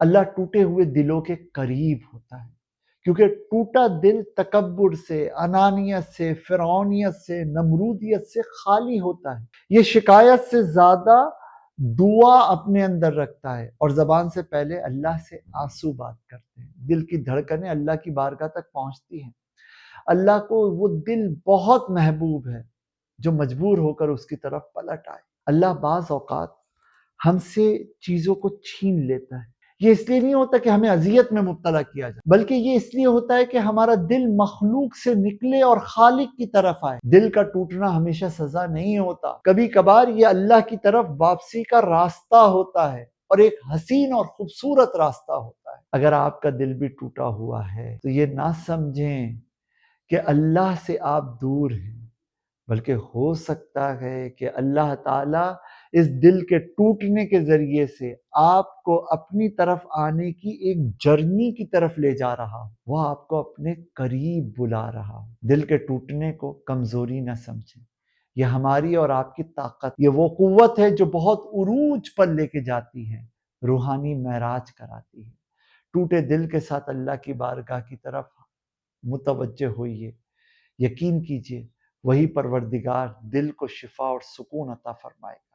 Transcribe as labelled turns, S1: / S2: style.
S1: اللہ ٹوٹے ہوئے دلوں کے قریب ہوتا ہے، کیونکہ ٹوٹا دل تکبر سے، انانیت سے، فرعونیت سے، نمرودیت سے خالی ہوتا ہے۔ یہ شکایت سے زیادہ دعا اپنے اندر رکھتا ہے، اور زبان سے پہلے اللہ سے آنسو بات کرتے ہیں۔ دل کی دھڑکنیں اللہ کی بارگاہ تک پہنچتی ہیں۔ اللہ کو وہ دل بہت محبوب ہے جو مجبور ہو کر اس کی طرف پلٹ آئے۔ اللہ بعض اوقات ہم سے چیزوں کو چھین لیتا ہے۔ یہ اس لیے نہیں ہوتا کہ ہمیں اذیت میں مبتلا کیا جائے، بلکہ یہ اس لیے ہوتا ہے کہ ہمارا دل مخلوق سے نکلے اور خالق کی طرف آئے۔ دل کا ٹوٹنا ہمیشہ سزا نہیں ہوتا، کبھی کبھار یہ اللہ کی طرف واپسی کا راستہ ہوتا ہے، اور ایک حسین اور خوبصورت راستہ ہوتا ہے۔ اگر آپ کا دل بھی ٹوٹا ہوا ہے تو یہ نہ سمجھیں کہ اللہ سے آپ دور ہیں، بلکہ ہو سکتا ہے کہ اللہ تعالیٰ اس دل کے ٹوٹنے کے ذریعے سے آپ کو اپنی طرف آنے کی ایک جرنی کی طرف لے جا رہا ہو، وہ آپ کو اپنے قریب بلا رہا ہو۔ دل کے ٹوٹنے کو کمزوری نہ سمجھیں، یہ ہماری اور آپ کی طاقت، یہ وہ قوت ہے جو بہت عروج پر لے کے جاتی ہے، روحانی معراج کراتی ہے۔ ٹوٹے دل کے ساتھ اللہ کی بارگاہ کی طرف متوجہ ہوئیے، یقین کیجئے وہی پروردگار دل کو شفا اور سکون عطا فرمائے گا۔